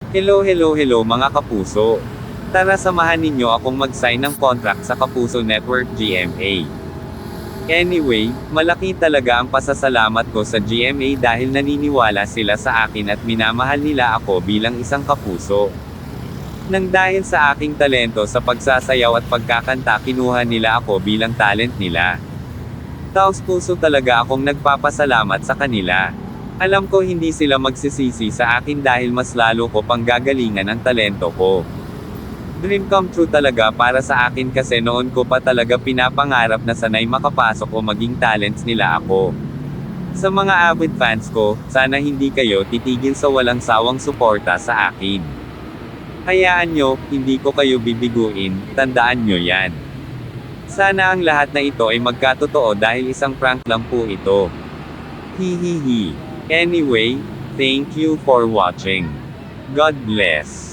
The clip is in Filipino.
Hello mga kapuso. Tara samahan ninyo akong mag-sign ng contract sa Kapuso Network GMA. Anyway, malaki talaga ang pasasalamat ko sa GMA dahil naniniwala sila sa akin at minamahal nila ako bilang isang kapuso. Nang dahil sa aking talento sa pagsasayaw at pagkakanta kinuha nila ako bilang talent nila. Taos puso talaga akong nagpapasalamat sa kanila. Alam ko hindi sila magsisisi sa akin dahil mas lalo ko pang gagalingan ang talento ko. Dream come true talaga para sa akin kasi noon ko pa talaga pinapangarap na sanay makapasok o maging talents nila ako. Sa mga avid fans ko, sana hindi kayo titigil sa walang sawang suporta sa akin. Hayaan nyo, hindi ko kayo bibiguin, tandaan nyo yan. Sana ang lahat na ito ay magkatotoo dahil isang prank lang po ito. Hihihi. Anyway, thank you for watching. God bless.